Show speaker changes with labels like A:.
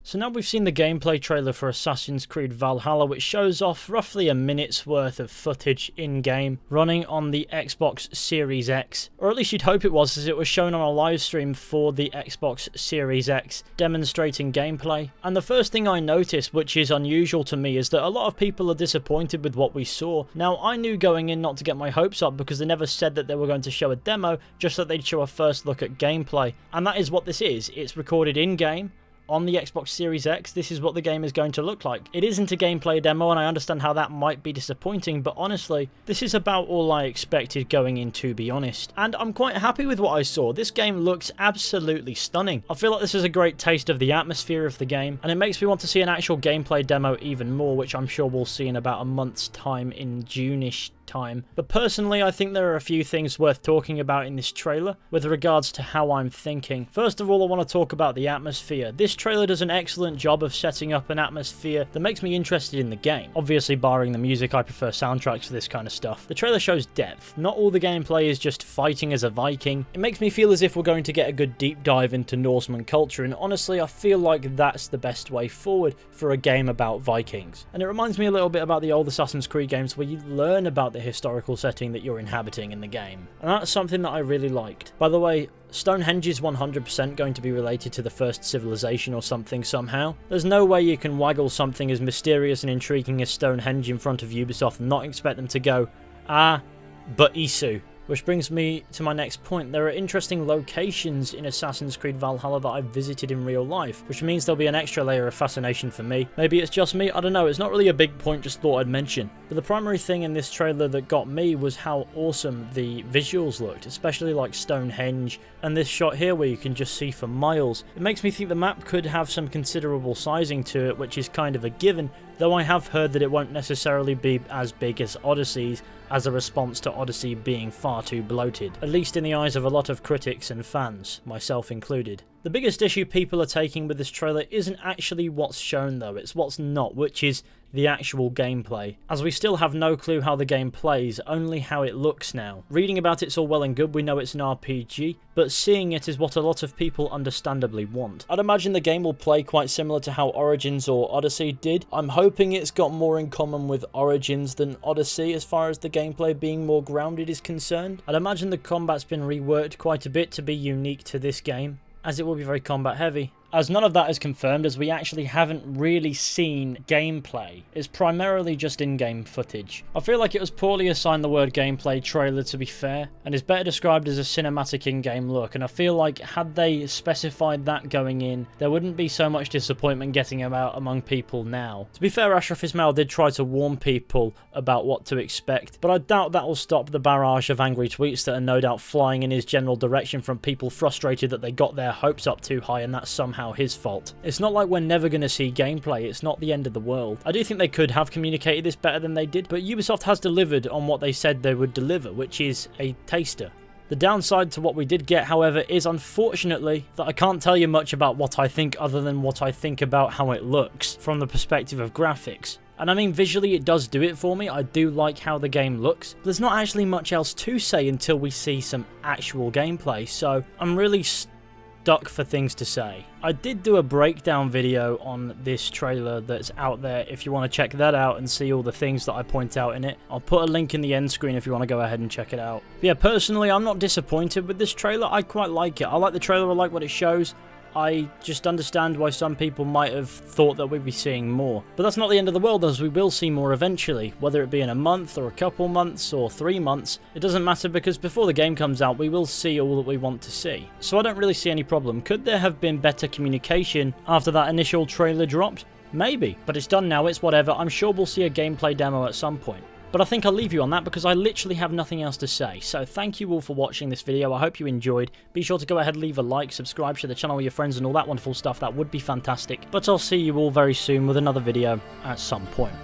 A: So now we've seen the gameplay trailer for Assassin's Creed Valhalla, which shows off roughly a minute's worth of footage in-game, running on the Xbox Series X. Or at least you'd hope it was, as it was shown on a live stream for the Xbox Series X, demonstrating gameplay. And the first thing I noticed, which is unusual to me, is that a lot of people are disappointed with what we saw. Now, I knew going in not to get my hopes up, because they never said that they were going to show a demo, just that they'd show a first look at gameplay. And that is what this is. It's recorded in-game. On the Xbox Series X, this is what the game is going to look like. It isn't a gameplay demo, and I understand how that might be disappointing, but honestly, this is about all I expected going in, to be honest. And I'm quite happy with what I saw. This game looks absolutely stunning. I feel like this is a great taste of the atmosphere of the game, and it makes me want to see an actual gameplay demo even more, which I'm sure we'll see in about a month's time, in June-ish time. But personally, I think there are a few things worth talking about in this trailer with regards to how I'm thinking. First of all, I want to talk about the atmosphere. This trailer does an excellent job of setting up an atmosphere that makes me interested in the game. Obviously, barring the music, I prefer soundtracks for this kind of stuff. The trailer shows depth. Not all the gameplay is just fighting as a Viking. It makes me feel as if we're going to get a good deep dive into Norseman culture, and honestly, I feel like that's the best way forward for a game about Vikings. And it reminds me a little bit about the old Assassin's Creed games, where you learn about the historical setting that you're inhabiting in the game. And that's something that I really liked. By the way, Stonehenge is 100% going to be related to the first civilization or something somehow. There's no way you can waggle something as mysterious and intriguing as Stonehenge in front of Ubisoft and not expect them to go, ah, but Isu. Which brings me to my next point. There are interesting locations in Assassin's Creed Valhalla that I've visited in real life, which means there'll be an extra layer of fascination for me. Maybe it's just me, I don't know, it's not really a big point, just thought I'd mention. But the primary thing in this trailer that got me was how awesome the visuals looked, especially like Stonehenge and this shot here where you can just see for miles. It makes me think the map could have some considerable sizing to it, which is kind of a given, though I have heard that it won't necessarily be as big as Odyssey's, as a response to Odyssey being far too bloated, at least in the eyes of a lot of critics and fans, myself included. The biggest issue people are taking with this trailer isn't actually what's shown though, it's what's not, which is the actual gameplay, as we still have no clue how the game plays, only how it looks now. Reading about it's all well and good, we know it's an RPG, but seeing it is what a lot of people understandably want. I'd imagine the game will play quite similar to how Origins or Odyssey did. I'm hoping it's got more in common with Origins than Odyssey as far as the gameplay being more grounded is concerned. I'd imagine the combat's been reworked quite a bit to be unique to this game, as it will be very combat heavy. As none of that is confirmed, as we actually haven't really seen gameplay. It's primarily just in-game footage. I feel like it was poorly assigned the word gameplay trailer, to be fair, and is better described as a cinematic in-game look, and I feel like had they specified that going in, there wouldn't be so much disappointment getting about among people now. To be fair, Ashraf Ismail did try to warn people about what to expect, but I doubt that will stop the barrage of angry tweets that are no doubt flying in his general direction from people frustrated that they got their hopes up too high and that's somehow his fault. It's not like we're never going to see gameplay, it's not the end of the world. I do think they could have communicated this better than they did, but Ubisoft has delivered on what they said they would deliver, which is a taster. The downside to what we did get, however, is unfortunately that I can't tell you much about what I think other than what I think about how it looks from the perspective of graphics. And I mean, visually it does do it for me. I do like how the game looks. But there's not actually much else to say until we see some actual gameplay, so I'm really stuck for things to say. I did do a breakdown video on this trailer that's out there if you want to check that out and see all the things that I point out in it. I'll put a link in the end screen if you want to go ahead and check it out. But yeah, personally, I'm not disappointed with this trailer. I quite like it. I like the trailer, I like what it shows. I just understand why some people might have thought that we'd be seeing more. But that's not the end of the world, as we will see more eventually. Whether it be in a month or a couple months or 3 months, it doesn't matter, because before the game comes out we will see all that we want to see. So I don't really see any problem. Could there have been better communication after that initial trailer dropped? Maybe, but it's done now, it's whatever. I'm sure we'll see a gameplay demo at some point. But I think I'll leave you on that because I literally have nothing else to say. So thank you all for watching this video. I hope you enjoyed. Be sure to go ahead and leave a like, subscribe, share the channel with your friends and all that wonderful stuff. That would be fantastic. But I'll see you all very soon with another video at some point.